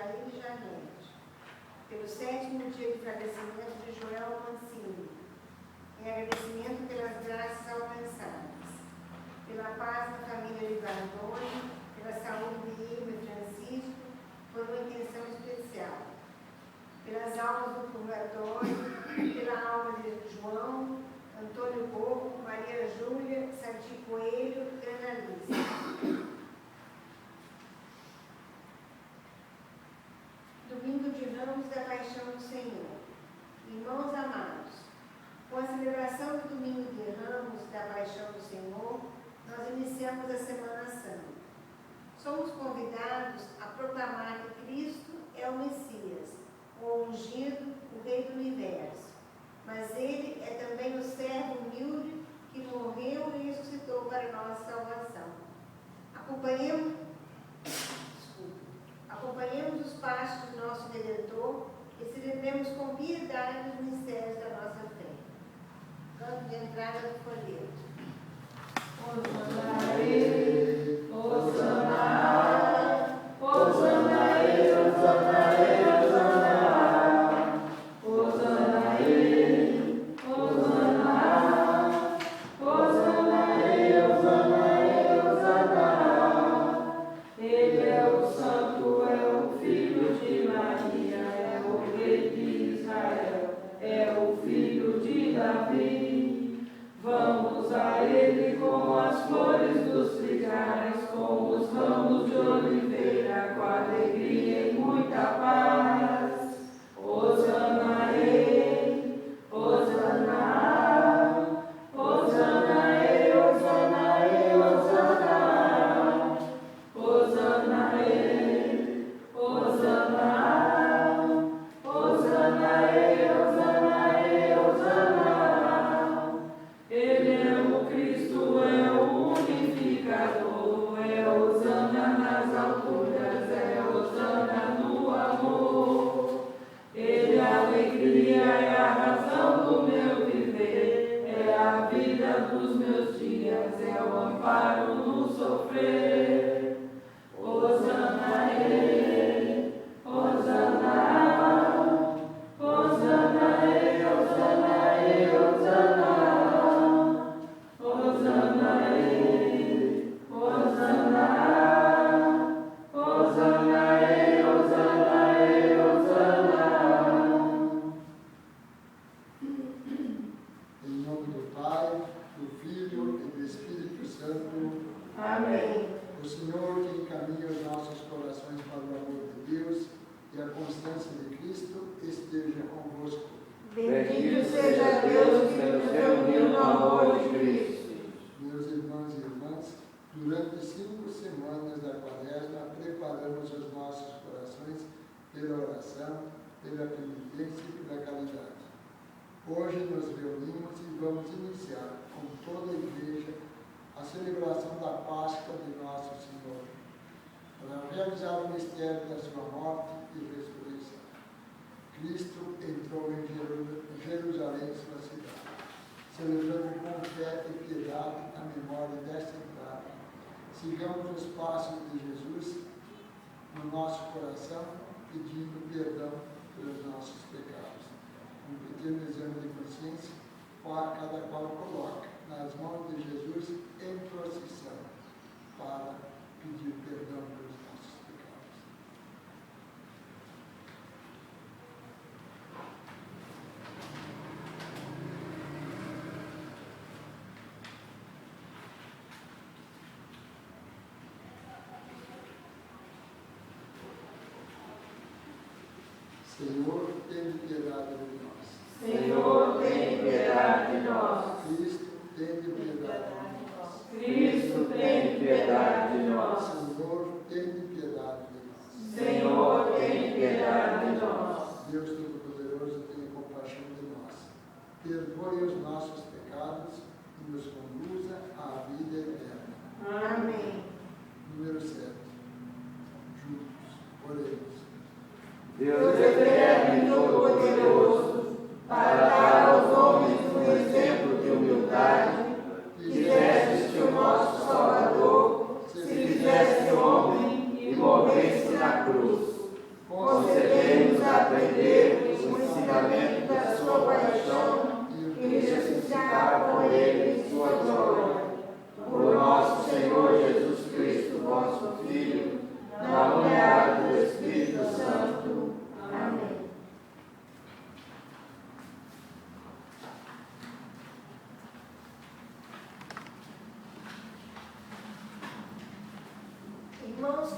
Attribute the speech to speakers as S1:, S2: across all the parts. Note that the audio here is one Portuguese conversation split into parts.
S1: Jair e Janete, pelo 7º dia de falecimento de Joel Mancini, em agradecimento pelas graças alcançadas, pela paz da família Livardoni, pela saúde de Irma e Francisco, por uma intenção especial, pelas almas do purgatório, pela alma de João, Antônio Boco, Maria Júlia, Santi Coelho e Ana Alice. Domingo de Ramos da Paixão do Senhor. Irmãos amados, com a celebração do Domingo de Ramos da Paixão do Senhor, nós iniciamos a Semana Santa. Somos convidados a proclamar que Cristo é o Messias, o ungido, o Rei do Universo. Mas Ele é também o servo humilde que morreu e ressuscitou para nossa salvação. Acompanhemos os passos do nosso Redentor e celebremos com piedade os mistérios da nossa fé. Canto de entrada do folheto.
S2: Hosana Ele, Hosana, Hosana Ele, Hosana Ele, Hosana, Hosana Ele, Hosana, Hosana Ele, Hosana Ele, Hosana. Ele é o Santo, é o Filho de Maria, é o Rei de Israel, é o Filho de Davi. Vamos a Ele com as flores dos trigais, com os ramos de oliveira, com alegria e muita paz. Hosana a Ele, Hosana, Hosana a Ele, Hosana a Ele, Hosana, Hosana a Ele, Hosana, Hosana a Ele, Hosana a Ele, Hosana. Ele é o Cristo, é o unificador, é Hosana nas alturas, é Hosana no amor. Ele é a alegria, é a razão do meu viver, é a vida dos meus dias, é o amparo no sofrer. Hosana a Ele, Hosana, Hosana a Ele, Hosana a Ele, Hosana. Hosana a Ele, Hosana, Hosana a Ele, Hosana a Ele, Hosana.
S3: Em nome do Pai, do Filho e do Espírito Santo.
S2: Amém.
S3: O Senhor que encaminha os nossos corações para o amor de Deus e a constância de Cristo esteja convosco.
S1: Bendito seja Deus que nos reuniu no amor de Cristo.
S3: Meus irmãos e irmãs, durante 5 semanas da Quaresma, preparamos os nossos corações pela oração, pela penitência e pela caridade. Hoje nos reunimos e vamos iniciar, com toda a Igreja, a celebração da Páscoa de Nosso Senhor, para realizar o mistério da sua morte e ressurreição. Cristo entrou em Jerusalém, sua cidade. Celebrando com fé e piedade a memória desta entrada. Sigamos os passos de Jesus no nosso coração, pedindo perdão pelos nossos pecados. Um pequeno exame de consciência, cada qual coloca nas mãos de Jesus em procissão, para pedir perdão pelos nossos pecados. Senhor, tenha piedade de nós.
S2: Senhor, tem piedade de nós.
S3: Cristo, tenha piedade de nós.
S2: Cristo, tem piedade de nós.
S3: Senhor, tenha piedade de nós.
S2: Senhor, tem piedade de nós.
S3: Deus Todo-Poderoso, tenha compaixão de nós. Perdoe os nossos pecados e nos conduza à vida eterna.
S1: Amém.
S3: Número 7. Juntos, oremos.
S2: Deus eterno e todo-poderoso, para dar aos homens um exemplo de humildade, quiseste que o nosso Salvador se fizesse homem e morresse na cruz.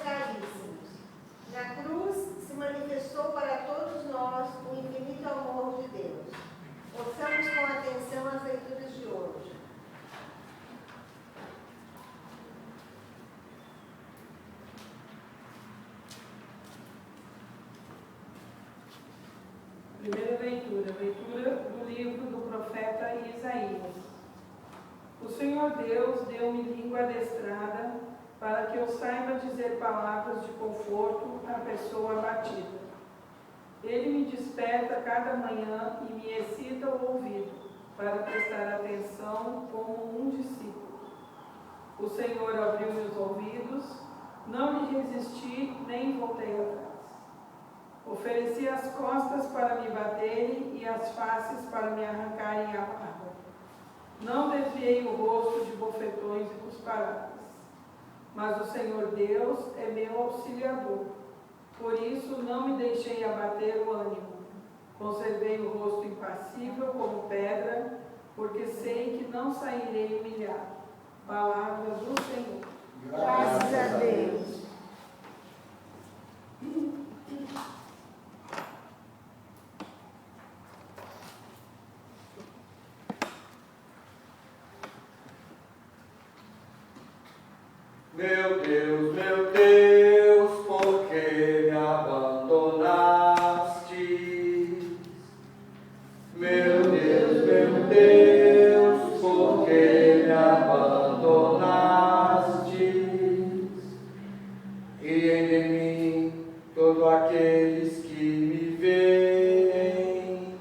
S1: caríssimos. Na cruz se manifestou para todos nós o infinito amor de Deus. Ouçamos com atenção as leituras de hoje.
S2: Primeira leitura do livro do profeta Isaías. O Senhor Deus deu-me língua adestrada para que eu saiba dizer palavras de conforto à pessoa abatida. Ele me desperta cada manhã e me excita o ouvido para prestar atenção como um discípulo. O Senhor abriu meus ouvidos, não lhe resisti nem voltei atrás. Ofereci as costas para me baterem e as faces para me arrancarem a barba. Não desviei o rosto de bofetões e cusparadas. Mas o Senhor Deus é meu auxiliador. Por isso não me deixei abater o ânimo. Conservei o rosto impassível como pedra, porque sei que não sairei humilhado. Palavra do Senhor.
S1: Graças a Deus.
S4: Meu Deus, por que me abandonaste? Meu Deus, por que me abandonaste? Riem de mim todos aqueles que me veem,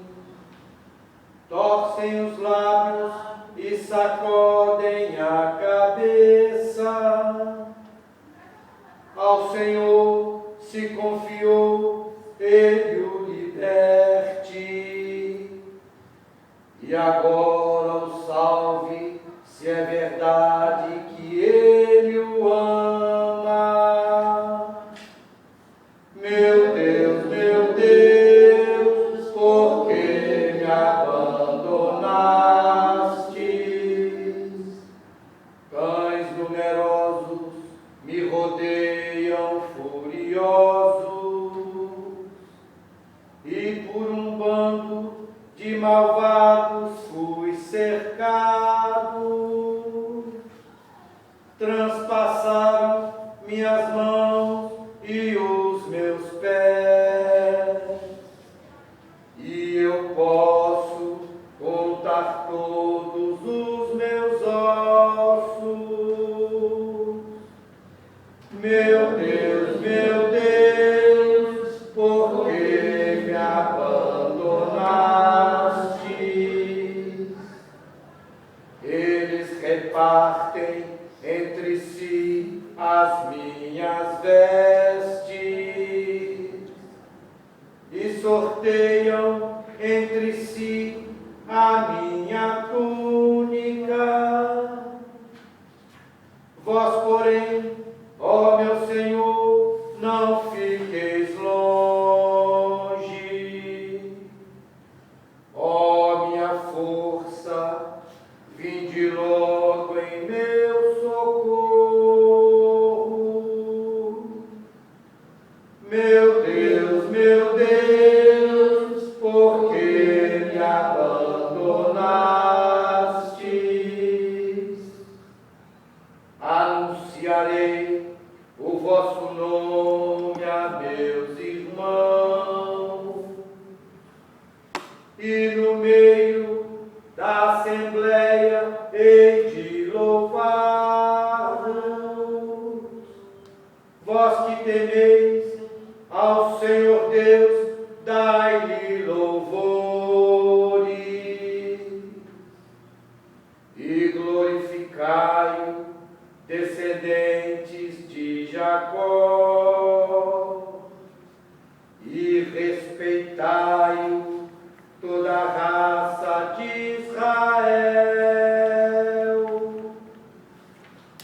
S4: torcem os lábios e sacodem a cabeça. Ao Senhor se confiou, Ele o liberte. E agora o salve, se é verdade que Ele o ama. Meu Deus, por que me abandonaste? Cães numerosos me rodeiam furiosos, e por um bando de malvados fui cercado. Transpassaram minhas mãos e os meus pés, e eu posso contar todos os meus ossos. Meu Deus, por que me abandonaste? Eles repartem entre si as minhas vestes e sorteiam entre si a minha túnica. Vós, porém, ó meu Senhor, não fiqueis longe. Ó minha força, vinde logo em meu socorro. Meu Deus, por que me abandonastes? Anunciarei o vosso nome a meus irmãos, e no meio da assembleia hei de louvá-los. Vós que temeis ao Senhor Deus, dai-lhe louvores e glorificai-o, descendentes de Jacó, e respeitai-o, toda a raça de Israel.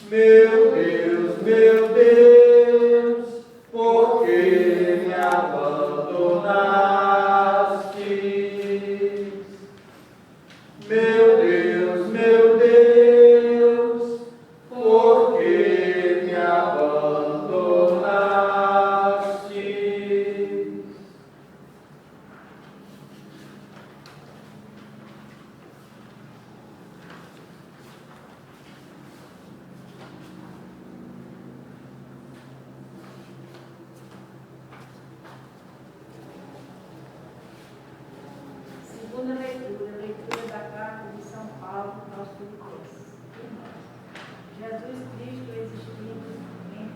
S4: Meu Deus, por que me abandonastes? Meu Deus, por que me abandonaste?
S5: tudo podes. Jesus Cristo, existindo em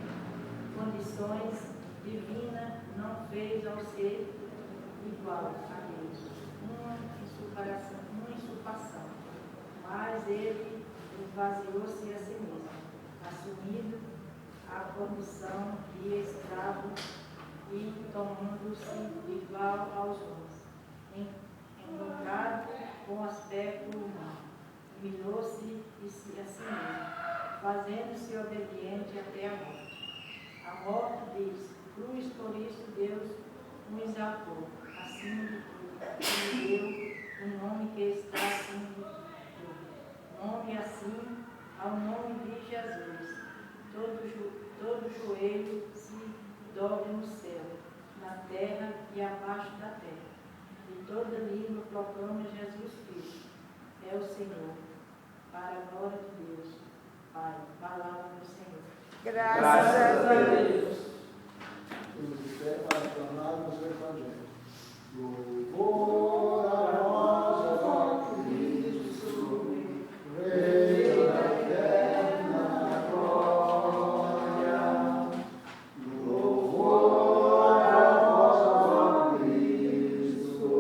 S5: condições divinas, não fez ao ser igual a Deus uma usurpação, mas ele esvaziou-se a si mesmo, assumindo a condição de escravo e tomando-se igual aos homens, encontrado com aspecto humano, humilhou-se a si mesmo, fazendo-se obediente até a morte de cruz. Por isso Deus o exaltou acima de tudo e lhe deu um nome que está acima de tudo, nome assim ao nome de Jesus. Todo joelho se dobre no céu, na terra e abaixo da terra, e toda língua proclama Jesus Cristo é o Senhor, para a glória de Deus Pai. Palavra do Senhor.
S1: Graças a Deus.
S3: Temos de pé para aclamarmos o Evangelho. Louvor a vós, ó Cristo, Rei da eterna glória. Louvor a vós, ó Cristo,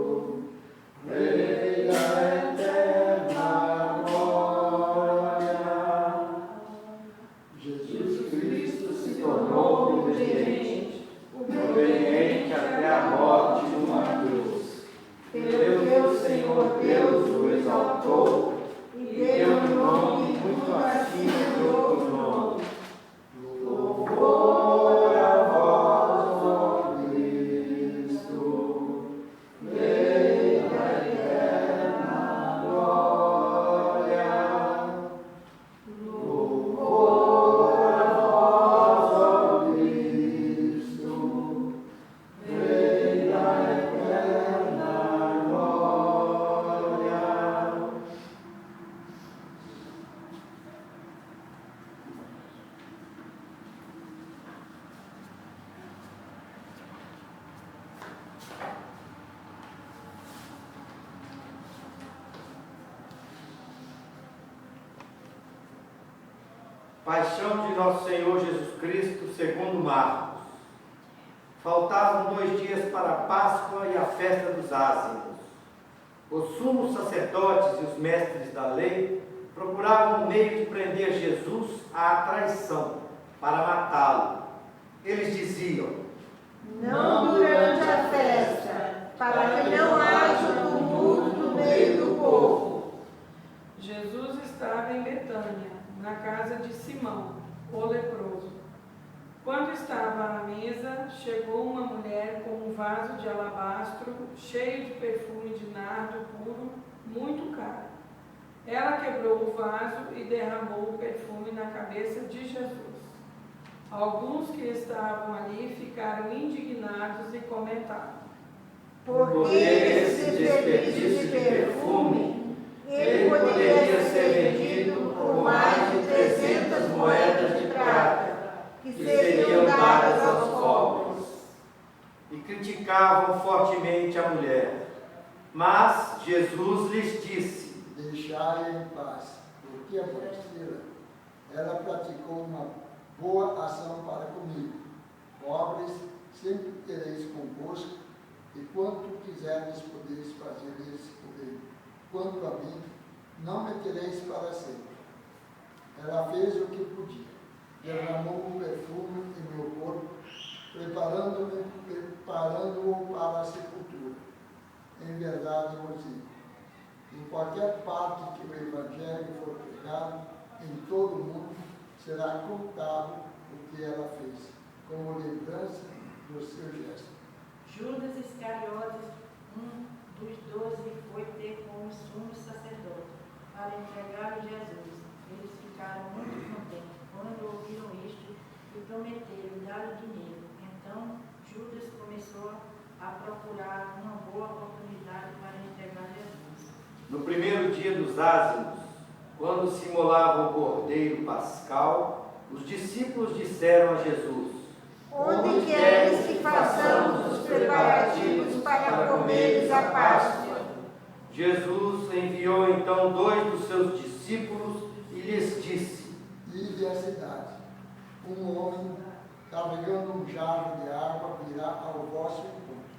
S3: Rei da eterna glória. Jesus Cristo se tornou obediente até a morte numa cruz. Pelo que o Senhor Deus o exaltou e deu-lhe um nome muito acima de outro nome. Louvor a vós, ó Cristo, Rei da eterna glória. Louvor a vós, ó Cristo, Rei da eterna glória.
S4: Paixão de nosso Senhor Jesus Cristo, segundo Marcos. Faltavam 2 dias para a Páscoa e a festa dos ázimos. Os sumos sacerdotes e os mestres da lei procuravam um meio de prender Jesus à traição, para matá-lo. Eles diziam:
S1: Não durante a festa, para que não haja tumulto no meio do povo.
S2: Jesus estava em Betânia, na casa de Simão, o leproso. Quando estava à mesa, chegou uma mulher com um vaso de alabastro cheio de perfume de nardo puro, muito caro. Ela quebrou o vaso e derramou o perfume na cabeça de Jesus. Alguns que estavam ali ficaram indignados e comentaram:
S1: Por que esse desperdício de perfume? Ele poderia ser vendido por mais de 300 moedas de prata, que seriam dadas aos pobres.
S4: E criticavam fortemente a mulher. Mas Jesus lhes disse:
S3: Deixai-a em paz, porque a parceira, ela praticou uma boa ação para comigo. Pobres sempre tereis convosco, e quanto quiserdes podeis fazer esse poder. Quanto a mim, não me tereis para sempre. Ela fez o que podia. Derramou um perfume em meu corpo, preparando-o para a sepultura. Em verdade vos digo, em qualquer parte que o Evangelho for pregado, em todo o mundo, será contado o que ela fez, como lembrança do seu gesto.
S5: Judas Iscariotes, um dos 12, foi ter com os sumos sacerdotes para entregar a Jesus. Eles ficaram muito contentes quando ouviram isto e prometeram dar o dinheiro. Então Judas começou a procurar uma boa oportunidade para entregar Jesus.
S4: No primeiro dia dos ázimos, quando se imolava o cordeiro pascal, os discípulos disseram a Jesus:
S1: Onde queres que façamos os preparativos para comeres a Páscoa?
S4: Jesus enviou então 2 dos seus discípulos discípulos e lhes disse:
S3: Ide à cidade. Um homem carregando um jarro de água virá ao vosso encontro.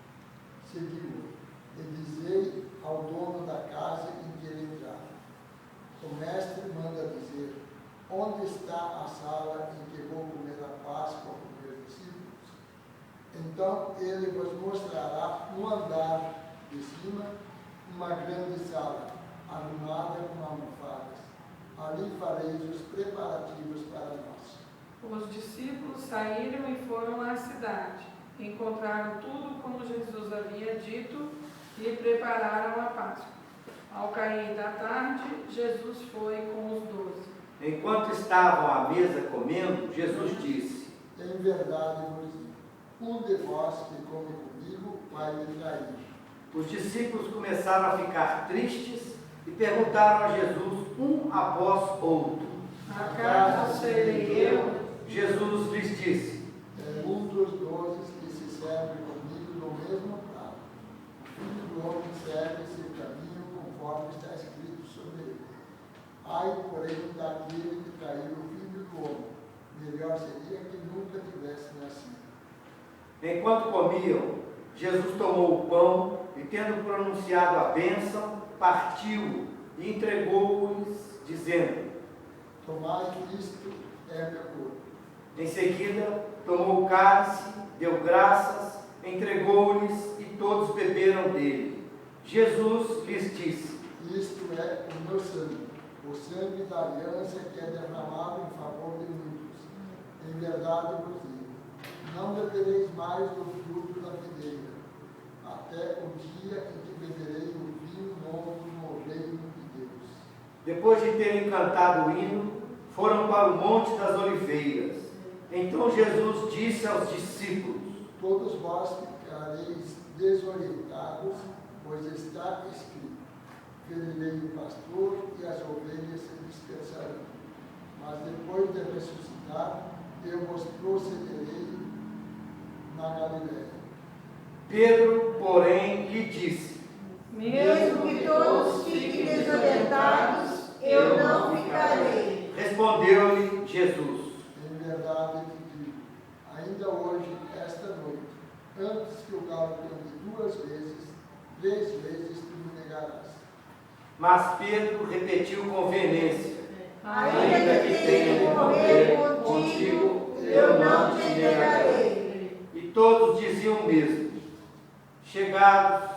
S3: Segui-o e dizei ao dono da casa em que ele entrar: o mestre manda dizer: onde está a sala em que vou comer a Páscoa com meus discípulos? Então ele vos mostrará no andar de cima uma grande sala, arrumada com almofadas. Ali fareis os preparativos para nós.
S2: Os discípulos saíram e foram à cidade. Encontraram tudo como Jesus havia dito e prepararam a Páscoa. Ao cair da tarde, Jesus foi com os 12.
S4: Enquanto estavam à mesa comendo, Jesus disse:
S3: Em verdade vos digo, um de vós que come comigo vai me trair.
S4: Os discípulos começaram a ficar tristes e perguntaram a Jesus um após outro.
S2: Acaso serei eu?
S4: Jesus lhes disse:
S3: É um dos 12 que se serve comigo no mesmo prato. O Filho do Homem segue seu caminho conforme está escrito sobre ele. Ai, porém, daquele que traiu o Filho do Homem, melhor seria que nunca tivesse nascido.
S4: Enquanto comiam, Jesus tomou o pão e, tendo pronunciado a bênção, partiu e entregou-lhes, dizendo:
S3: Tomai, isto é meu corpo.
S4: Em seguida, tomou o cálice, deu graças, entregou-lhes e todos beberam dele. Jesus lhes disse:
S3: Isto é o meu sangue, o sangue da aliança que é derramado em favor de muitos. Em verdade vos digo, não bebereis mais do fruto da videira, até o dia em que beberei o vinho novo no reino de Deus.
S4: Depois de terem cantado o hino, foram para o Monte das Oliveiras. Então Jesus disse aos discípulos:
S3: Todos vós ficareis desorientados, pois está escrito: ferirei o pastor e as ovelhas se dispersarão. Mas depois de ressuscitar, eu vos procederei na Galiléia.
S4: Pedro, porém, lhe disse:
S1: Mesmo que todos fiquem desorientados, eu não ficarei.
S4: Respondeu-lhe Jesus:
S3: Em verdade te digo, ainda hoje, esta noite, antes que o galo cante 2 vezes, 3 vezes tu me negarás.
S4: Mas Pedro repetiu com veemência:
S1: Ainda que tenha de morrer contigo, eu não te negarei.
S4: E todos diziam o mesmo. Chegados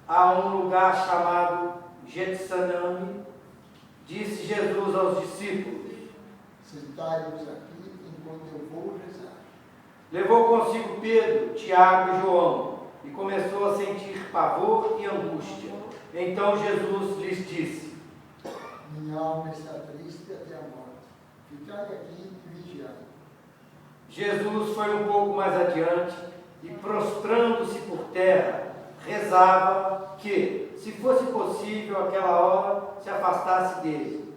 S4: a um lugar chamado Getsemane, disse Jesus aos discípulos:
S3: Sentai-vos aqui enquanto eu vou rezar.
S4: Levou consigo Pedro, Tiago e João, e começou a sentir pavor e angústia. Então Jesus lhes disse:
S3: Minha alma está triste até a morte. Ficai aqui e vigiai.
S4: Jesus foi um pouco mais adiante e, prostrando-se por terra, rezava que, se fosse possível aquela hora, se afastasse dele.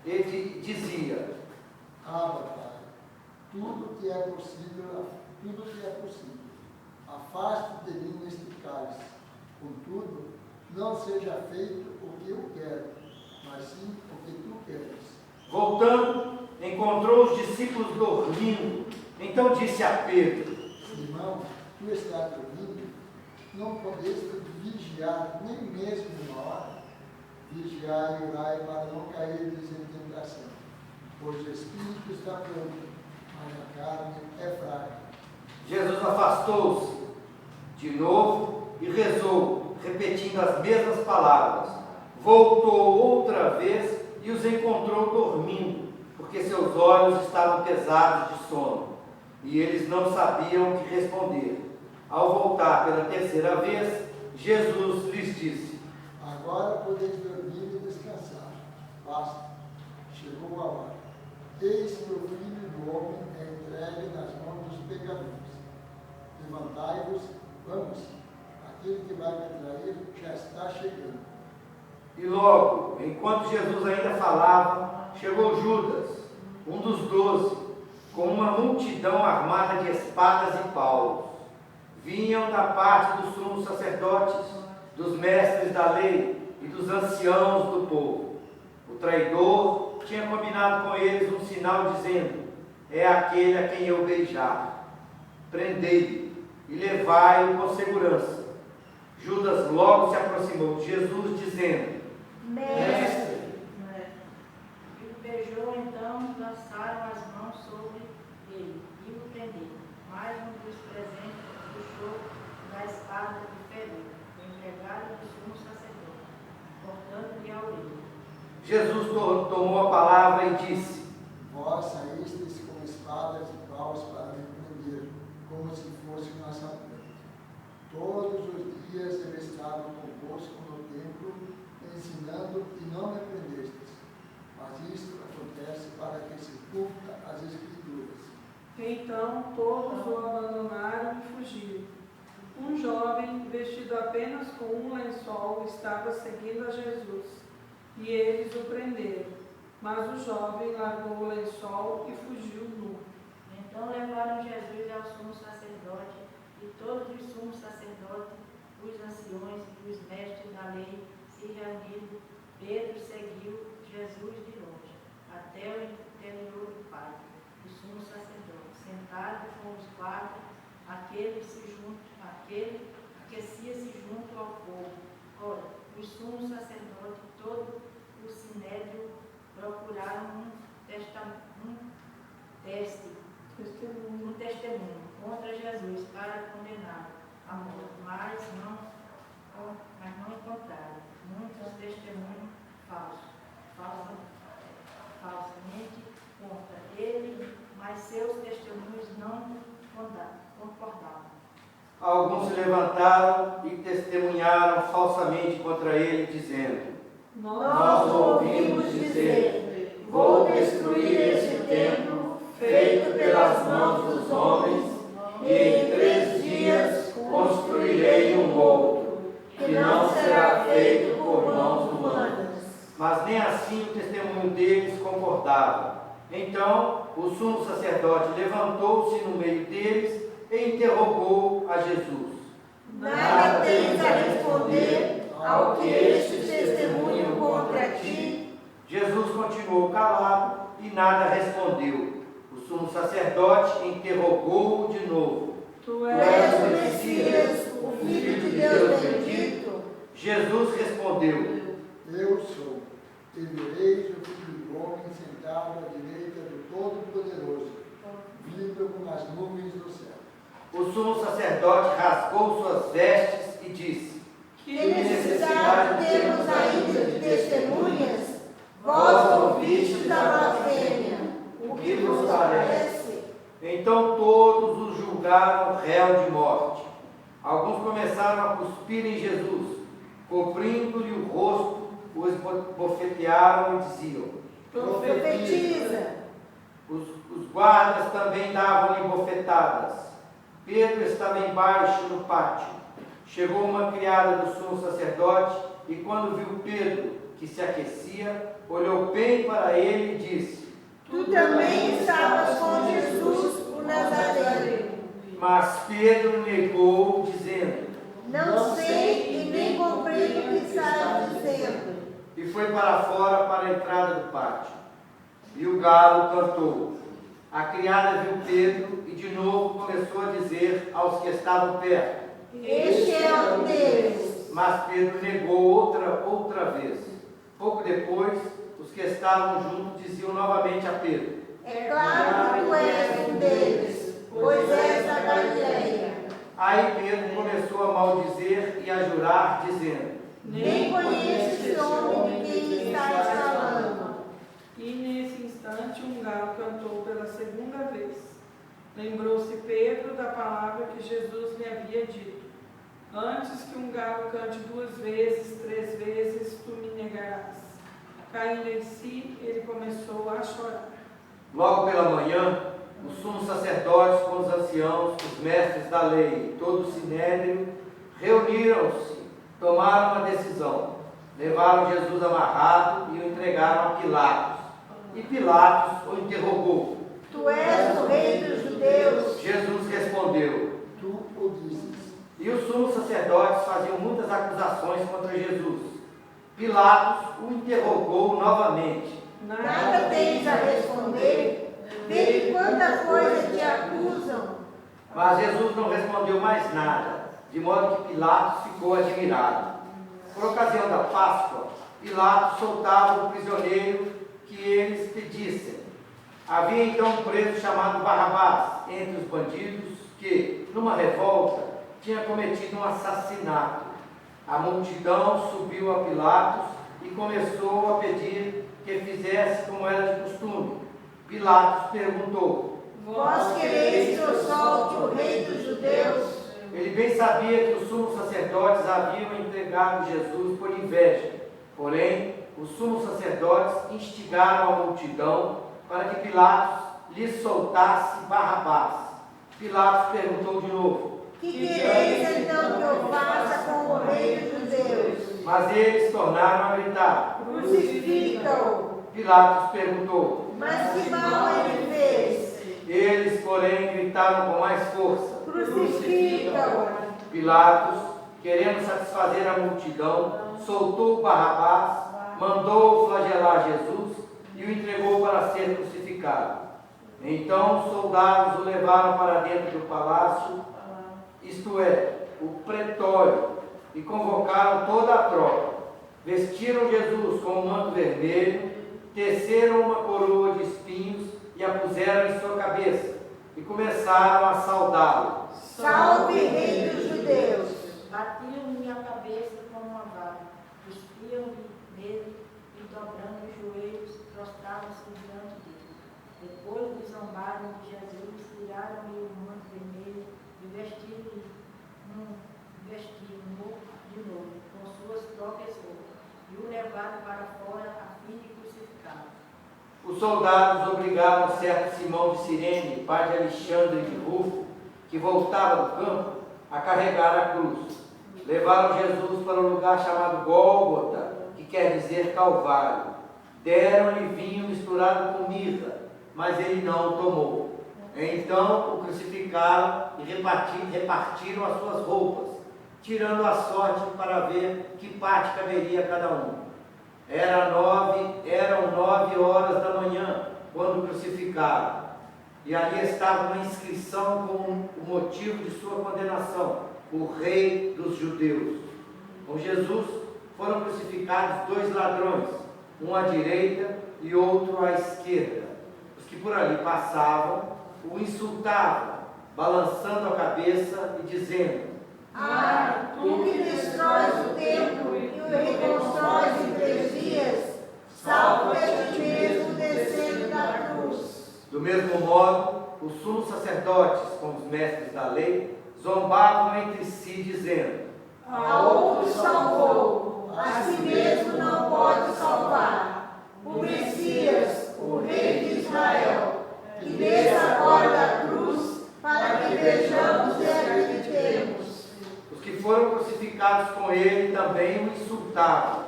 S4: Ele dizia:
S3: Abba, Pai, tudo te é possível, Afaste de mim este cálice. Contudo, não seja feito o que eu quero, mas sim o que tu queres.
S4: Voltando, encontrou os discípulos dormindo. Então disse a Pedro:
S3: Simão, tu estás dormindo? Não podeste vigiar nem mesmo uma hora? Vigiai e orai para não cairdes em tentação, pois o espírito está pronto, mas a carne é fraca.
S4: Jesus afastou-se de novo e rezou, repetindo as mesmas palavras. Voltou outra vez e os encontrou dormindo, porque seus olhos estavam pesados de sono, e eles não sabiam o que responder. Ao voltar pela terceira vez, Jesus lhes disse:
S3: Agora podeis dormir e descansar. Basta, chegou a hora. Eis que o Filho do Homem é entregue nas mãos dos pecadores. Levantai-vos, vamos, aquele que vai me trair já está chegando.
S4: E logo, enquanto Jesus ainda falava, chegou Judas, um dos 12, com uma multidão armada de espadas e paus. Vinham da parte dos sumos sacerdotes, dos mestres da lei e dos anciãos do povo. O traidor, tinha combinado com eles um sinal dizendo: é aquele a quem eu beijar. Prendei-o e levai-o com segurança. Judas logo se aproximou de Jesus, dizendo:
S1: Mestre,
S5: E o beijou, então lançaram as mãos sobre ele e o prenderam. Mas um dos presentes puxou da espada e feriu o empregado do sumo sacerdote, cortando-lhe a orelha.
S4: Jesus tomou a palavra e disse:
S3: Vós saísteis com espadas e paus para me prender, como se fosse um assaltante. Todos os dias eu estava convosco no templo, ensinando e não me prendestes. Mas isto acontece para que se cumpra as Escrituras.
S2: Então todos o abandonaram e fugiram. Um jovem, vestido apenas com um lençol, estava seguindo a Jesus, e eles o prenderam. Mas o jovem largou o lençol e fugiu nu.
S5: Então levaram Jesus ao sumo sacerdote, e todos os sumos sacerdotes, os anciões e os mestres da lei se reuniram. Pedro seguiu Jesus de longe, até o interior do pátio do sumo sacerdote, sentado com os guardas, aquele aquecia-se junto ao fogo. Ora, os sumos sacerdotes e todo o sinédrio procuraram um testemunho contra Jesus para condená-lo à morte, mas não encontraram. Muitos testemunhos falsamente contra ele, mas seus testemunhos não concordavam.
S4: Alguns se levantaram e testemunharam falsamente contra ele, dizendo:
S1: nós ouvimos dizer: vou destruir este templo feito pelas mãos dos homens, e em 3 dias construirei um outro, que não será feito por mãos humanas.
S4: Mas nem assim o testemunho deles concordava. Então o sumo sacerdote levantou-se no meio deles e interrogou a Jesus:
S1: Nada tens a responder ao que este testemunho contra ti?
S4: Jesus continuou calado e nada respondeu. O sumo sacerdote interrogou-o de novo:
S2: Tu
S1: Tu
S2: és
S1: és o Messias, o Filho de Deus bendito?
S4: Jesus respondeu:
S3: Eu sou, e vereis o Filho do Homem sentado à direita do Todo-Poderoso, vindo com as nuvens do céu.
S4: O sumo sacerdote rasgou suas vestes e disse:
S1: Que necessidade temos ainda de testemunhas? Vós ouvistes a blasfêmia. O que vos parece?
S4: Então todos o julgaram réu de morte. Alguns começaram a cuspir em Jesus, cobrindo-lhe o rosto, o esbofetearam e diziam:
S1: Profetiza.
S4: Os guardas também davam-lhe bofetadas. Pedro estava embaixo no pátio. Chegou uma criada do sumo sacerdote e, quando viu Pedro, que se aquecia, olhou bem para ele e disse:
S1: Tu também estavas com Jesus, o Nazareno.
S4: Mas Pedro negou, dizendo:
S1: Não sei e nem compreendo o que estás dizendo.
S4: E foi para fora, para a entrada do pátio. E o galo cantou. A criada viu Pedro e de novo começou a dizer aos que estavam perto.
S1: Este é um deles.
S4: Mas Pedro negou outra vez. Pouco depois, os que estavam juntos diziam novamente a Pedro:
S1: É claro que tu és um deles, pois és da Galileia.
S4: Aí Pedro começou a maldizer e a jurar, dizendo:
S1: Nem conheço esse homem de quem estás falando.
S2: E nesse instante um galo cantou pela segunda vez. Lembrou-se Pedro da palavra que Jesus lhe havia dito: Antes que um galo cante 2 vezes, 3 vezes, tu me negarás. Caindo em si, ele começou a chorar.
S4: Logo pela manhã, os sumos sacerdotes com os anciãos, os mestres da lei e todo o sinédrio reuniram-se, tomaram uma decisão. Levaram Jesus amarrado e o entregaram a Pilatos. E Pilatos o interrogou:
S1: Tu és o rei dos judeus?
S4: Jesus respondeu.
S3: Tu o dizes.
S4: E os sumos sacerdotes faziam muitas acusações contra Jesus. Pilatos o interrogou novamente.
S1: Nada tens a responder? Vê que quanta coisa te acusam.
S4: Mas Jesus não respondeu mais nada, de modo que Pilatos ficou admirado. Por ocasião da Páscoa, Pilatos soltava o prisioneiro que eles pedissem. Havia então um preso chamado Barrabás entre os bandidos que, numa revolta, tinha cometido um assassinato. A multidão subiu a Pilatos e começou a pedir que fizesse como era de costume. Pilatos perguntou:
S1: Vós quereis que eu solte o rei dos judeus?
S4: Ele bem sabia que os sumos sacerdotes haviam entregado Jesus por inveja. Porém, os sumos sacerdotes instigaram a multidão para que Pilatos lhes soltasse Barrabás. Pilatos perguntou de novo:
S1: Que quereis então que eu faça com o rei dos judeus?
S4: Mas eles tornaram a gritar.
S1: Crucifica-o.
S4: Pilatos perguntou.
S1: Mas que mal ele fez?
S4: Eles, porém, gritaram com mais força.
S1: Crucifica-o.
S4: Pilatos, querendo satisfazer a multidão, soltou Barrabás, mandou flagelar Jesus e o entregou para ser crucificado. Então os soldados o levaram para dentro do palácio, isto é, o pretório, e convocaram toda a tropa. Vestiram Jesus com um manto vermelho, teceram uma coroa de espinhos e a puseram em sua cabeça, e começaram a saudá-lo.
S1: Salve, rei dos judeus.
S5: Batiam minha cabeça com uma vara, cuspiam-me nele e, dobrando os joelhos, prostravam-se diante dele. Depois de zombarem de Jesus, tiraram-lhe o manto vermelho e vestiram-no de novo, com suas próprias roupas, e o levaram para fora a fim de crucificá-lo.
S4: Os soldados obrigaram certo Simão de Cirene, pai de Alexandre de Rufo, que voltava do campo, a carregar a cruz. Levaram Jesus para um lugar chamado Gólgota, que quer dizer Calvário. Deram-lhe vinho misturado com mirra, mas ele não o tomou. Então o crucificaram e repartiram as suas roupas, tirando a sorte para ver que parte caberia a cada um. Eram 9 horas da manhã, quando o crucificaram. E ali estava uma inscrição com o motivo de sua condenação: o rei dos judeus. Com Jesus foram crucificados 2 ladrões, um à direita e outro à esquerda. Os que por ali passavam o insultavam, balançando a cabeça e dizendo:
S1: Ah, tu que destróis o templo e o reconstróis em 3 dias, salva a ti mesmo descendo da cruz.
S4: Do mesmo modo, os sumos sacerdotes, com os mestres da lei, zombavam entre si, dizendo:
S1: A outro salvou, a si mesmo não pode salvar. O Messias, o Rei de Israel, que desça agora da cruz, para que vejamos e acreditemos.
S4: Os que foram crucificados com ele também o insultavam.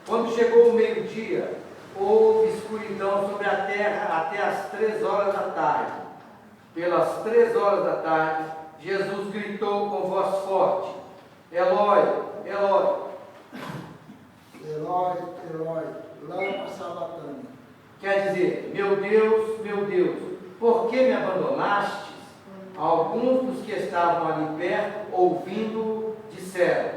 S4: Quando chegou o meio-dia, houve escuridão sobre a terra até as 3 horas da tarde. Pelas 3 horas da tarde, Jesus gritou com voz forte: Eloi, Eloi.
S3: Eloi, Eloi, lama sabatana.
S4: Quer dizer: meu Deus, por que me abandonastes? Alguns dos que estavam ali perto, ouvindo-o, disseram: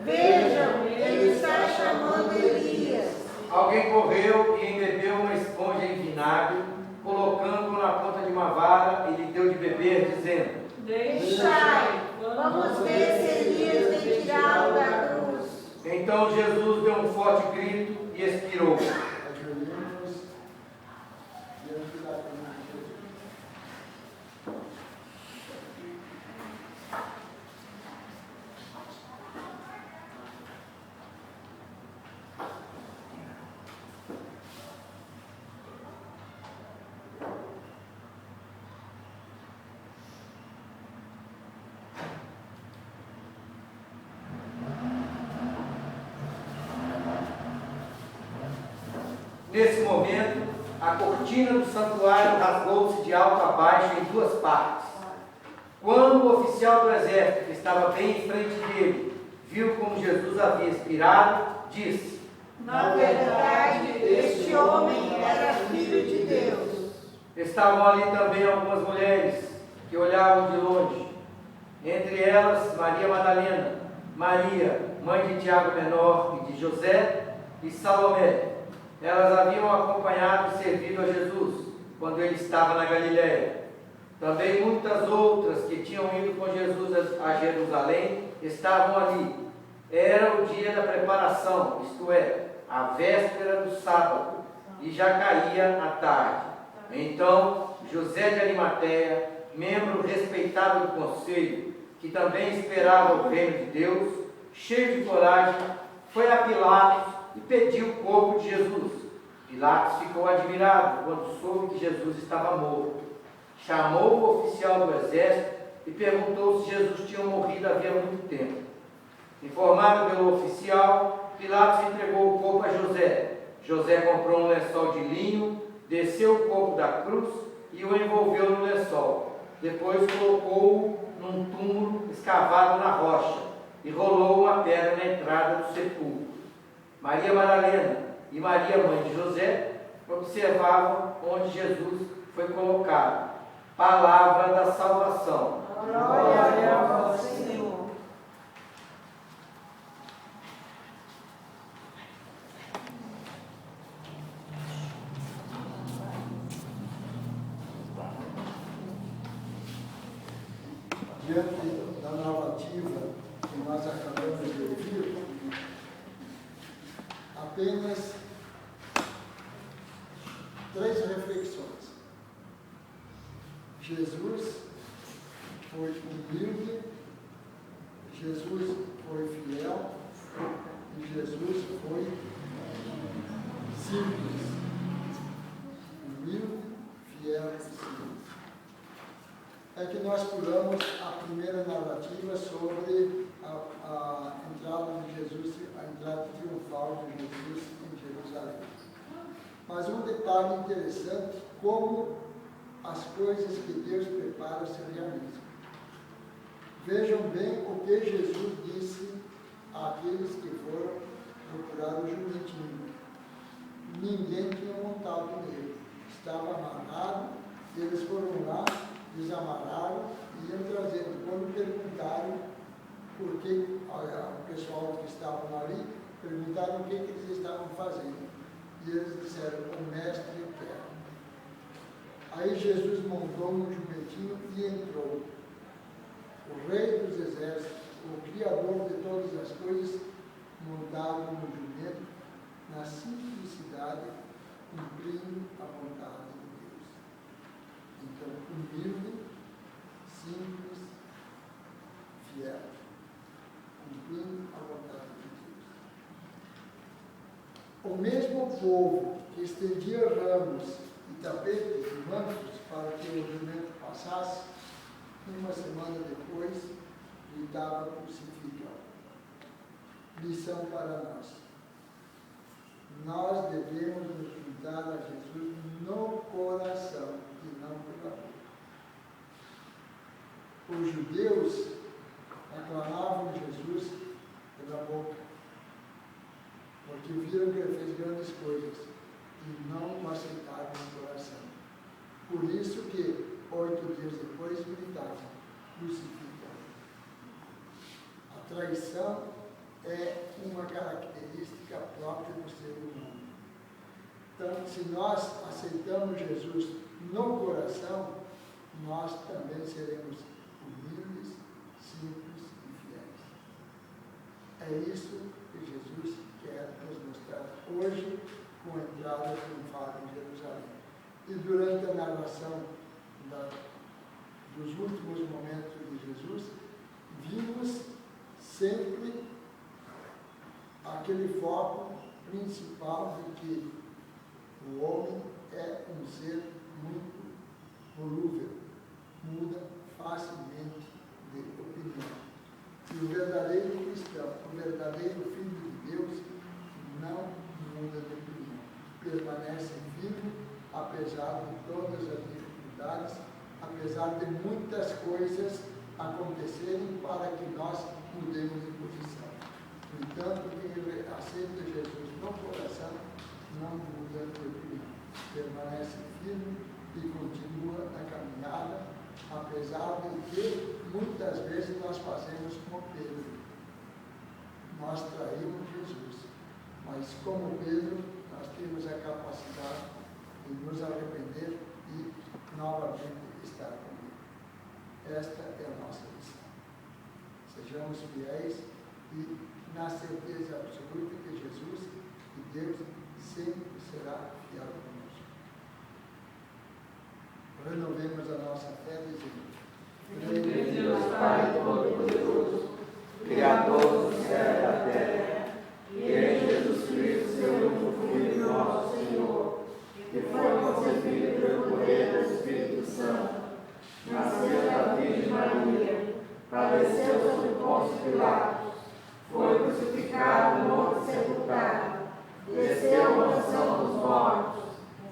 S1: Vejam, ele está chamando Elias.
S4: Alguém correu e embebeu uma esponja em vinagre, colocando-o na ponta de uma vara, e lhe deu de beber, dizendo:
S1: Deixai, vamos ver se Elias vem tirá-lo da cruz.
S4: Então Jesus deu um forte grito e expirou.
S3: Ajoelhemos diante da cruz de Jesus.
S4: Nesse momento, a cortina do santuário rasgou-se de alto a baixo em 2 partes. Quando o oficial do exército, que estava bem em frente dele, viu como Jesus havia expirado, disse:
S2: Na verdade, este homem era filho de Deus.
S4: Estavam ali também algumas mulheres que olhavam de longe. Entre elas, Maria Madalena, Maria, mãe de Tiago Menor e de José, e Salomé. Elas haviam acompanhado e servido a Jesus quando ele estava na Galiléia. Também muitas outras que tinham ido com Jesus a Jerusalém estavam ali. Era o dia da preparação, isto é, a véspera do sábado, e já caía a tarde. Então, José de Arimateia, membro respeitado do conselho, que também esperava o reino de Deus, cheio de coragem, foi a Pilatos e pediu o corpo de Jesus. Pilatos ficou admirado quando soube que Jesus estava morto. Chamou o oficial do exército e perguntou se Jesus tinha morrido havia muito tempo. Informado pelo oficial, Pilatos entregou o corpo a José. José comprou um lençol de linho, desceu o corpo da cruz e o envolveu no lençol. Depois colocou-o num túmulo escavado na rocha e rolou uma pedra na entrada do sepulcro. Maria Madalena e Maria, mãe de José, observavam onde Jesus foi colocado. Palavra da salvação.
S2: Glória a vós, Senhor.
S3: Diante da narrativa que nós acabamos de ouvir, apenas 3 reflexões. Jesus foi humilde, Jesus foi fiel e Jesus foi simples. Humilde, fiel e simples. É que nós pulamos a primeira narrativa sobre a entrada de Jesus, a entrada triunfal de Jesus em Jerusalém. Mas um detalhe interessante, como as coisas que Deus prepara se realizam. Vejam bem o que Jesus disse àqueles que foram procurar o jumentinho. Ninguém tinha montado nele, estava amarrado, eles foram lá, desamarraram e iam trazendo. Quando perguntaram por que, o pessoal que estavam ali, perguntaram o que eles estavam fazendo. E eles disseram, o mestre quer. Aí Jesus montou um jumentinho e entrou. O rei dos exércitos, o criador de todas as coisas, montado no jumento, na simplicidade, cumprindo a vontade de Deus. Então, humilde, simples, fiel, cumprindo a vontade de Deus. O mesmo povo que estendia ramos e tapetes e mantos para que o jumento passasse, uma semana depois, lhe dava crucificado. Lição para nós. Nós devemos nos juntar a Jesus no coração e não pela boca. Os judeus aclamavam Jesus pela boca, porque viram que ele fez grandes coisas e não o aceitaram no coração. Por isso que 8 dias depois gritavam, crucificam. A traição é uma característica própria do ser humano. Então, se nós aceitamos Jesus no coração, nós também seremos humildes, simples e fiéis. É isso que Jesus quer nos mostrar hoje com a entrada triunfal em Jerusalém. E durante a narração dos últimos momentos de Jesus, vimos sempre aquele foco principal de que o homem é um ser muito volúvel, muda facilmente de opinião. E o verdadeiro cristão, o verdadeiro filho de Deus, não muda de opinião, permanece firme apesar de todas as dificuldades, apesar de muitas coisas acontecerem para que nós mudemos de posição. No entanto, quem aceita Jesus no coração não muda de opinião, permanece firme e continua a caminhada, apesar de que muitas vezes nós fazemos como Pedro. Nós traímos Jesus, mas como Pedro, nós temos a capacidade de nos arrepender e novamente estar com Ele. Esta é a nossa missão. Sejamos fiéis e na certeza absoluta que Jesus e Deus sempre será fiel conosco. Renovemos a nossa fé dizendo:
S2: Creio em Deus Pai Todo-Poderoso, Criador do céu e da terra, e em Jesus Cristo, seu único Filho, nosso Senhor, que foi concebido pelo poder do Espírito Santo, nasceu da Virgem Maria, padeceu sob Pôncio Pilatos, foi crucificado, morto e sepultado, desceu à mansão dos mortos,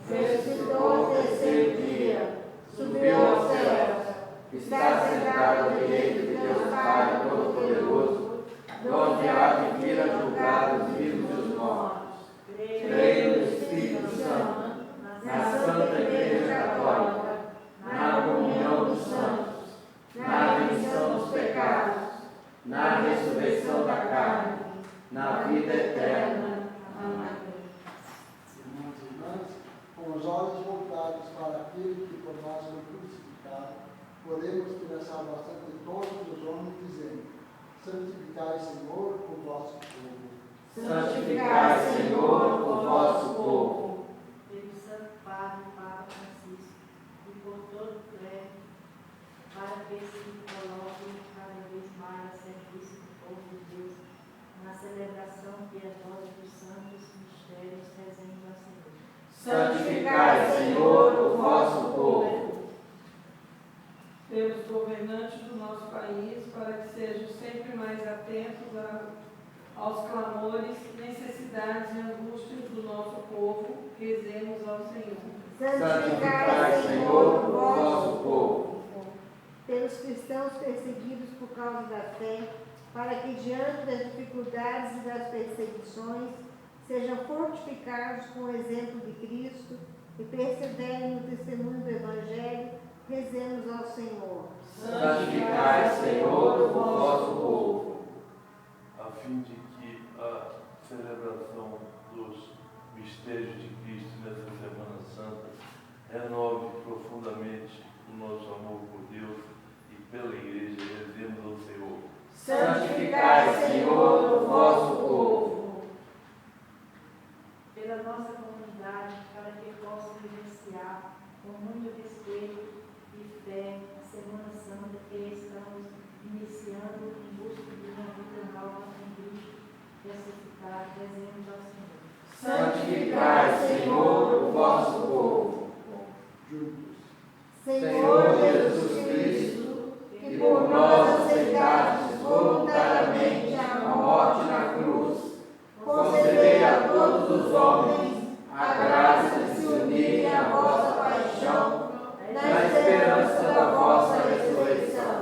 S2: ressuscitou ao terceiro dia, subiu aos céus, está sentado à direita de Deus Pai Todo-Poderoso, donde há de vir a julgar os vivos e os mortos. Creio no Espírito Santo, na Santa Igreja Católica, na comunhão dos santos, na remissão dos pecados, na ressurreição da carne, na vida eterna. Amém.
S3: Irmãos e irmãs, com os olhos voltados para aquele que por nós foi crucificado, oremos pela salvação de todos os homens, dizendo: santificai, Senhor, o vosso povo.
S2: Santificai, Senhor, o vosso povo.
S5: Pelo Santo Padre, Papa Francisco, e por todo o clero, para que se coloquem cada vez mais a serviço do povo de Deus, na celebração piedosa dos santos mistérios, rezemos ao Senhor.
S2: Santificai, Senhor, o vosso povo.
S6: Pelos governantes do nosso país, para que sejam sempre mais atentos aos clamores, necessidades e angústias do nosso povo, rezemos ao Senhor.
S2: Santificai, Senhor, o vosso povo.
S1: Pelos cristãos perseguidos por causa da fé, para que diante das dificuldades e das perseguições sejam fortificados com o exemplo de Cristo e perseverem no testemunho do Evangelho, rezemos ao Senhor.
S2: Santificai, Senhor, o vosso povo.
S7: A fim de que a celebração dos mistérios de Cristo nessa Semana Santa renove profundamente o nosso amor por Deus e pela Igreja, rezemos ao Senhor.
S2: Santificai, Senhor, o vosso povo.
S5: Pela nossa comunidade, para que possa vivenciar com muito respeito e fé a Semana Santa que estamos iniciando em busca de uma vida nova em Cristo ressuscitado, rezemos ao Senhor.
S2: Santificai, Senhor, o vosso povo.
S3: Juntos.
S2: Senhor Jesus Cristo, que por nós aceitastes voluntariamente a morte na cruz, concedei a todos os homens a graça de se unirem à vossa paixão, na esperança da vossa ressurreição.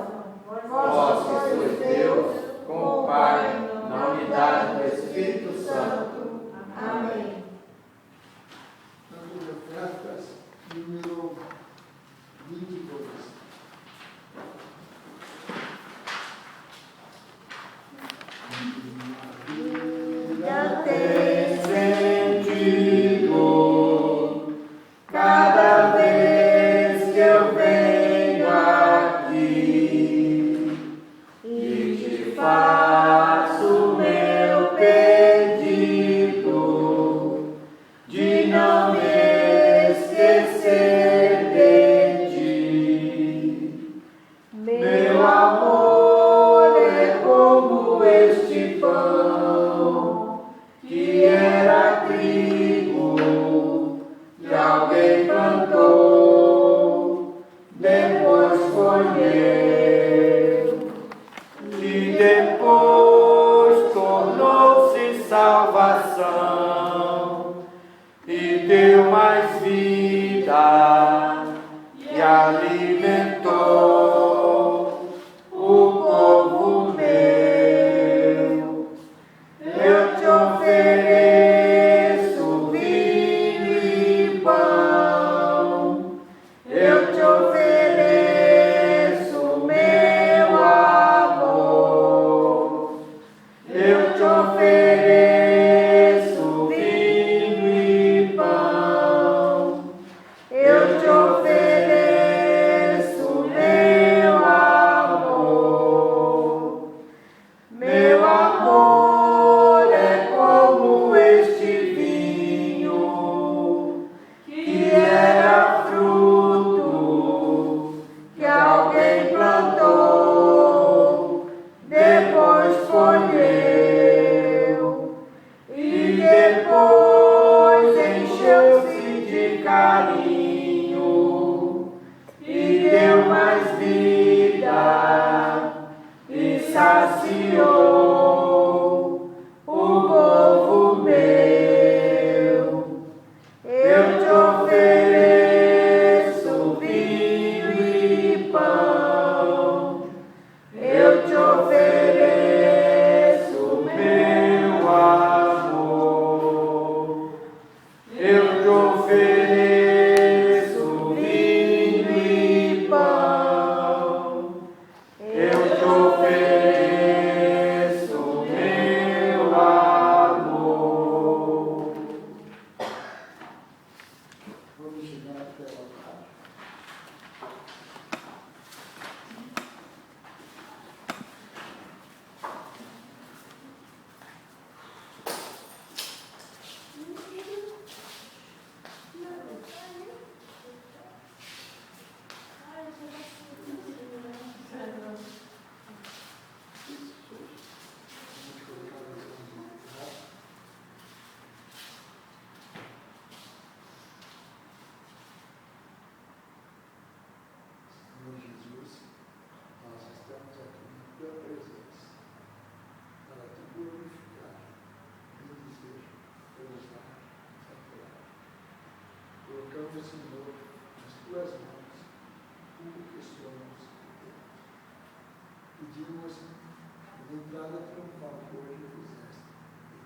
S3: Pedimos a entrada triunfal que hoje fizeste,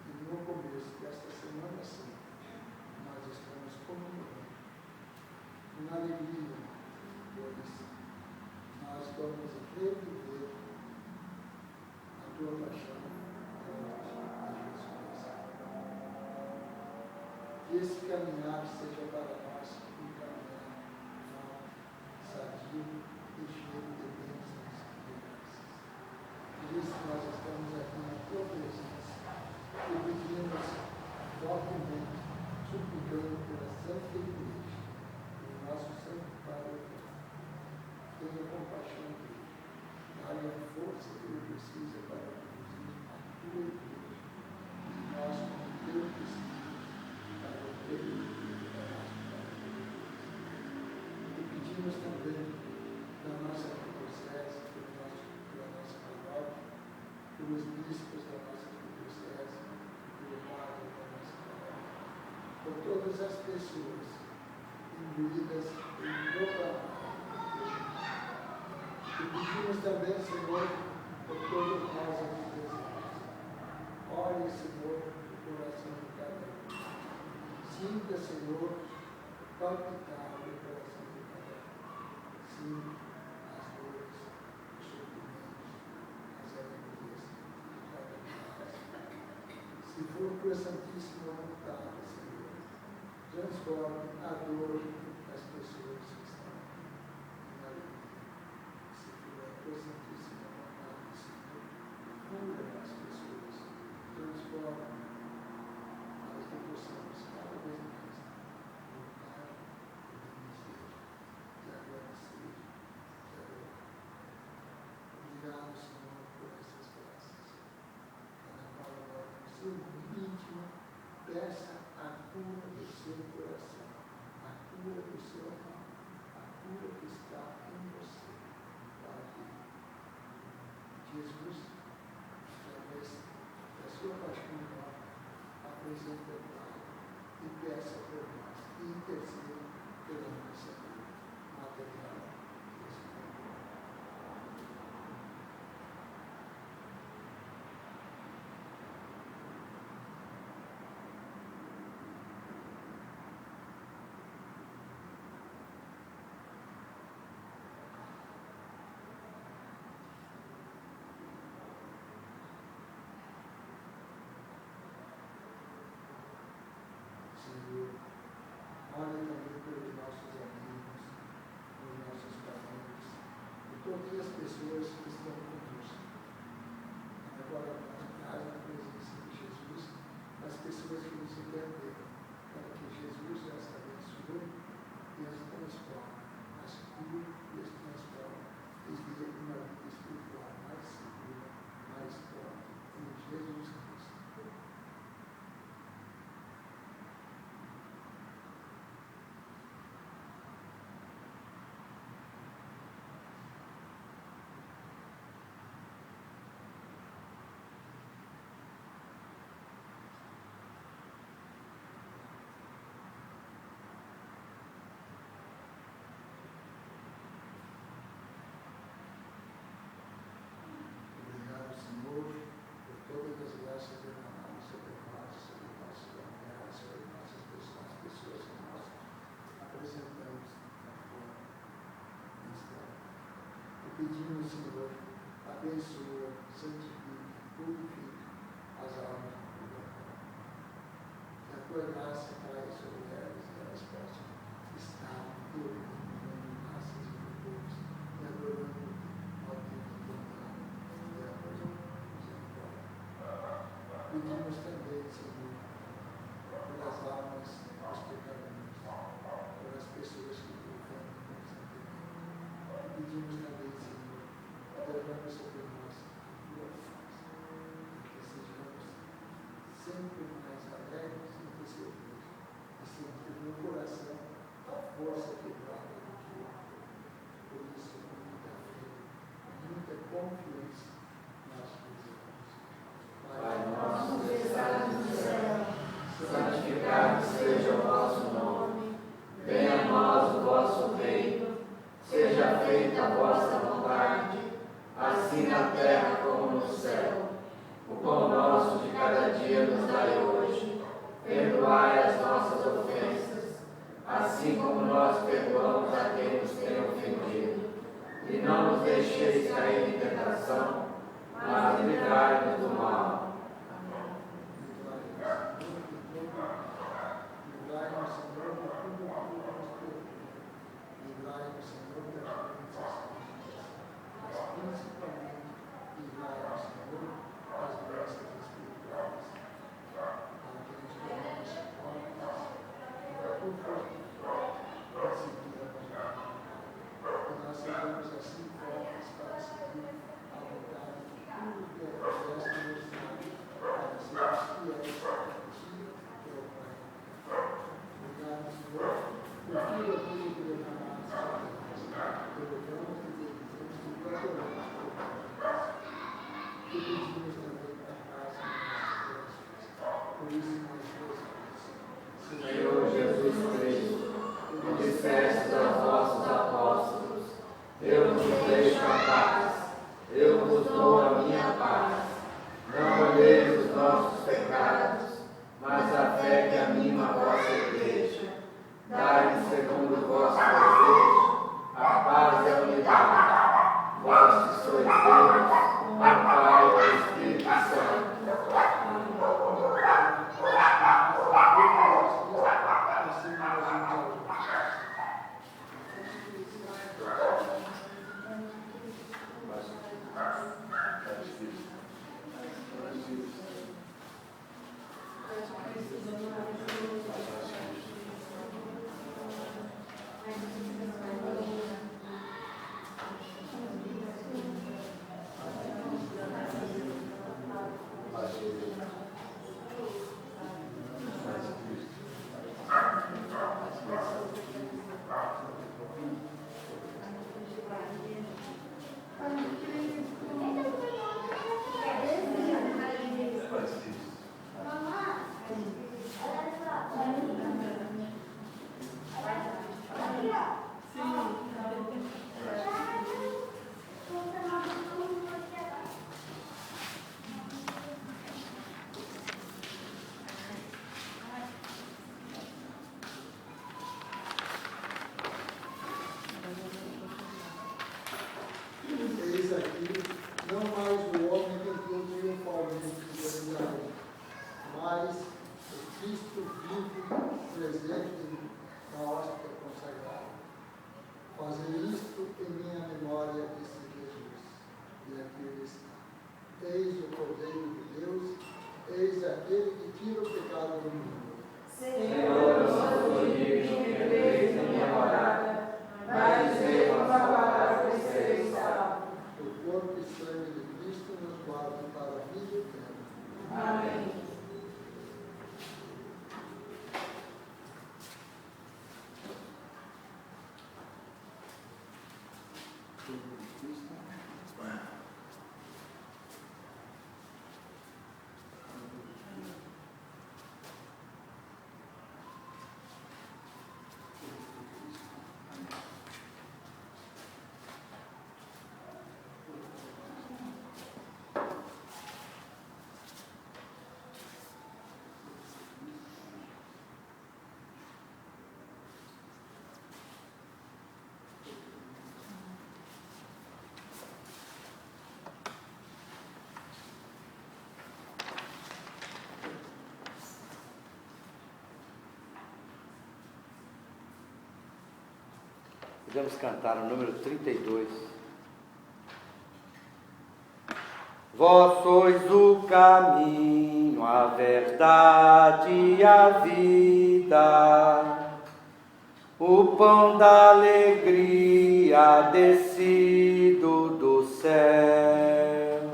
S3: e no começo desta Semana Santa, nós estamos comemorando uma alegria, pois nós vamos reviver a tua paixão a ressurreição. Que esse caminhar seja para nós um caminhar sadio e cheio de bênçãos e graças. Por isso nós estamos aqui na tua presença e pedimos fortemente, suplicando pela Santa Igreja, pelo nosso Santo Padre, tenha compaixão dele, dá-lhe a força que ele precisa para conduzir a tua igreja, e nós, como teu discípulos, para o teu e para a nossa igreja. E pedimos também da nossa arquidiocese, pela nossa paróquia, pelos bispos da nossa arquidiocese, pelo padre da nossa paróquia, por todas as pessoas imbuídas em proclamar. E pedimos também, Senhor, por todos nós aqui presentes. Olhe, Senhor, o coração de cada um. Sinta, Senhor, o palpitar do coração de cada um. Sinta as dores, os sofrimentos, as alegrias de cada um. Se for tua santíssima vontade, Senhor, transforme a dor das pessoas que estão em alegria. Se for a tua santíssima vontade, Senhor, cura as pessoas, transforma, para que possamos cada vez mais voltar e bendizer e agradecer e adorar. Obrigado, Senhor, por essas graças, para qual agora no seu íntimo peça a cura do seu coração, a cura do seu amor, a cura que está em você, para que Jesus, através da sua paixão nova, apresente ao Pai e peça por nós e interceda pela nossa vida material e espiritual. Senhor, olha também pelos nossos amigos, pelos nossos parentes, e todas as pessoas que estão conosco. Agora, traz na presença de Jesus as pessoas que nos entenderam, para que Jesus as abençoe e as transforme, as cure e as transforme, e lhes dê uma vida espiritual mais segura, mais forte, em Jesus Cristo. Obrigado, Senhor, por todas as graças derramadas sobre nós, sobre nossos familiares, sobre nossas pessoas, as pessoas que nós apresentamos na tua ministério. E pedimos, Senhor, abençoa, santifica, purifica as almas do purgatório. Que a tua graça caia sobre elas e elas possam estar glorificando massas e povos e adorando ao Deus do Pai e a misericórdia. Pedimos também, Senhor, pelas almas dos pecadores, pelas pessoas que te ofendem constantemente. E pedimos também, Senhor, derrame sobre nós a tua paz, que sejamos sempre mais alegres em te servir e sentir no coração a força que brota do teu amor. Por isso, com muita fé, muita confiança, nós dizemos:
S2: Pai nosso que estás no céu, santificado seja o vosso nome. Venha a nós o vosso reino. Seja feita a vossa vontade, assim assim na terra como no céu. O pão nosso de cada dia nos dai hoje. Perdoai as nossas ofensas, assim como nós perdoamos a quem nos tem ofendido. E não nos deixeis cair em tentação, mas livrai-nos do mal.
S3: Livrai-nos, Senhor, de tudo o que nos perdoa. Livrai-nos, Senhor, das doenças, mas principalmente livrai-nos, Senhor, das doenças espirituais. Para que nos tornemos fortes, por favor, seguir a vontade. Que nós sejamos assim fortes para seguir a vontade de tudo que é resto para sermos fiéis a Ti, que é o Pai. Obrigado, Senhor, por tudo aquilo que derramaste sobre nós. Derrubamos e bendizemos e adoramos por nós. E pedimos também para a paz em nossos corações. Por isso nós rezamos.
S2: Senhor Jesus Cristo, que disseste aos vossos apóstolos: eu vos deixo a paz, eu vos dou a minha paz. Não olheis os nossos pecados, mas a fé que anima a vossa igreja. Dai-nos segundo o vosso desejo, a paz e a unidade. Vós que sois Deus, o Pai e o Espírito Santo.
S3: Eis aqui, não mais o homem que entrou triunfalmente em Jerusalém, mas o Cristo vivo, presente na hóstia consagrada. Fazer isto em minha memória, disse Jesus. E aqui ele está. Eis o Cordeiro de Deus, eis aquele que tira o pecado do mundo.
S2: Senhor, eu não sou digno que entreis na minha morada, mas dizei uma palavra e serei salvo.
S3: O corpo e sangue de Cristo nos guarda para a vida eterna.
S2: Amém.
S3: Corpo de Cristo.
S4: Podemos cantar o número 32. Vós sois o caminho, a verdade e a vida, o pão da alegria descido do céu.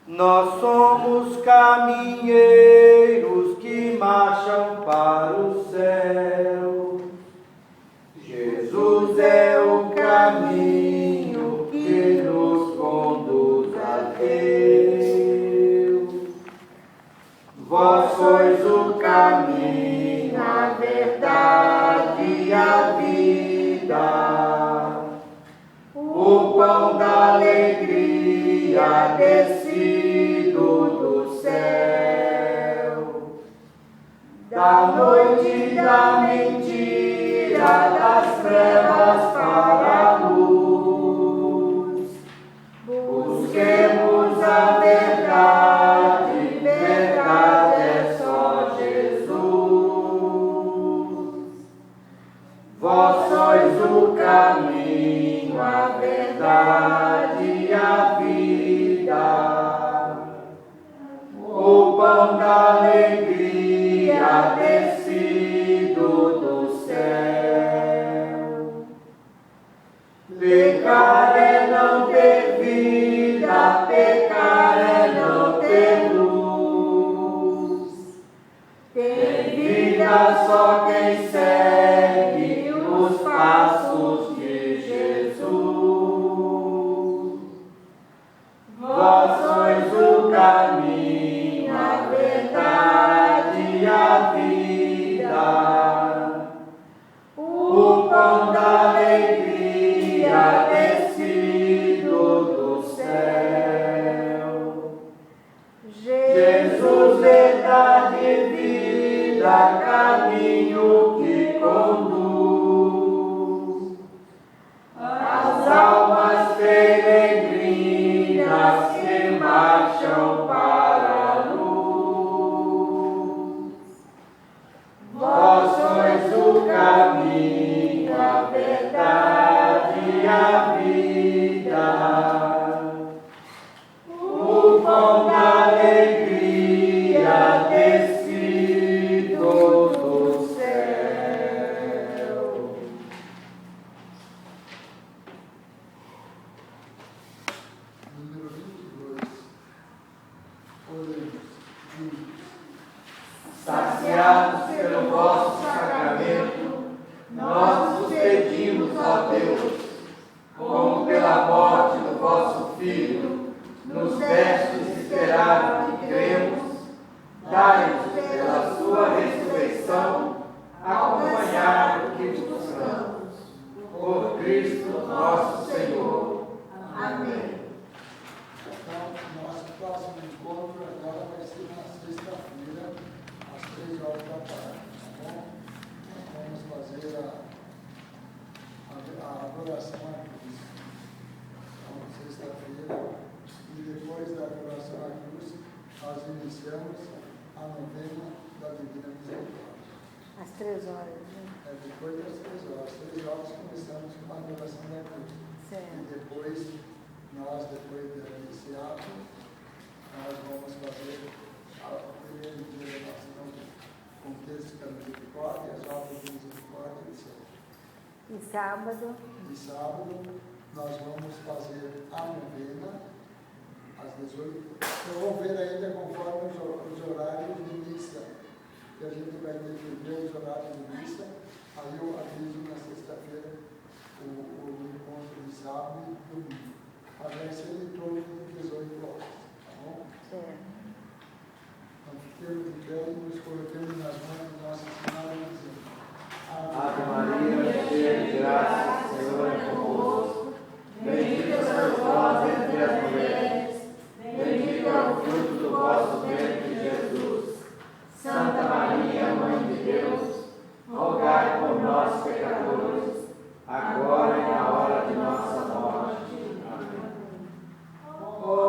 S4: Nós somos caminheiros que marcham para o céu. Jesus é o caminho que nos conduz a Deus. Vós sois o caminho, a verdade e a vida, o pão da alegria
S2: havia descido do céu, da noite da mentira, das trevas para a luz. Busquemos a verdade, verdade é só Jesus. Vós sois o caminho, a verdade e a vida, o pão da alegria descido do céu. Pecar é não ter vida, pecar é não ter luz. Tem vida só quem segue os passos de Jesus. Vós sois o caminho, a verdade e a vida, o pão da alegria descido do céu. Jesus, verdade e vida, caminho que conduz as almas peregrinas que marcham para a luz. Vós sois o caminho, a verdade e a vida, o pão da alegria descido do céu.
S3: Número 22. Oremos.
S2: Saciados pelo vosso sacramento, nós vos pedimos, ó Deus, como pela morte do vosso Filho, nos destes esperar que cremos, dai-nos pela sua ressurreição, acompanhar o que buscamos. Por Cristo nosso Senhor. Amém.
S3: Então, nosso próximo encontro agora vai ser na sexta-feira, às 3h da tarde, tá bom? Vamos fazer a adoração à cruz. Então, sexta-feira, e depois da adoração à cruz, nós iniciamos a novena da Divina Misericórdia.
S1: Às 3 horas, né?
S3: Depois das 3h. Às 3h começamos com a adoração da cruz.
S1: Certo.
S3: E depois desse ato, nós vamos fazer o primeiro dia da nossa novena, com o texto da misericórdia, as obras de misericórdia, etc.
S1: E sábado?
S3: E sábado, nós vamos fazer a novena às 18h. Eu vou ver ainda conforme os horários de missa, que a gente vai ter que ver os horários de missa. Aí eu aviso na sexta-feira o encontro de sábado e domingo. Mas vai ser em torno de 18h, tá bom?
S1: Certo.
S3: Então, fiquemos de pé e nos colocamos nas mãos de Nossa Senhora e dizemos:
S4: Ave Maria, cheia de graça, o Senhor é convosco. Bendita sois vós entre as mulheres, bendito é o fruto do vosso ventre, Jesus. Santa Maria, Mãe de Deus, rogai por nós, pecadores, agora e na hora de nossa morte. Amém.
S3: ó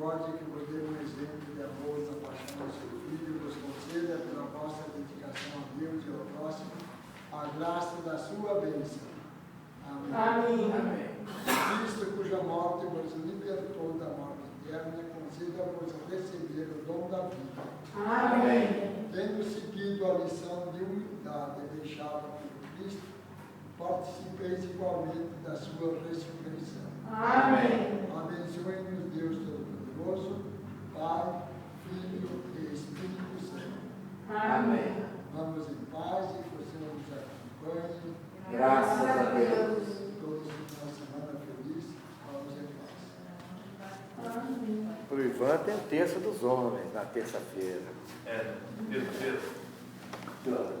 S3: misericórdia que vos dê um exemplo de amor na paixão do seu Filho, vos conceda pela vossa dedicação a Deus e ao próximo a graça da sua bênção. Amém.
S2: Amém.
S3: Cristo, cuja morte vos libertou da morte eterna, conceda-vos receber o dom da vida.
S2: Amém.
S3: Tendo seguido a lição de humildade deixada por Cristo, participeis igualmente da sua ressurreição.
S2: Amém.
S3: Abençoe-nos Deus Todo-Poderoso, Pai, Filho e Espírito Santo.
S2: Amém.
S3: Vamos em paz e que o Senhor nos acompanhe.
S2: Graças a Deus.
S3: Todos uma semana feliz. Vamos em paz.
S6: Amém.
S4: O Ivan tem o terço dos homens na terça-feira.
S7: É, terceiro. Que hora?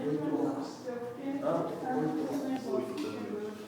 S3: 8 horas.
S6: Eu fiquei-
S7: Hã?
S3: 8 horas.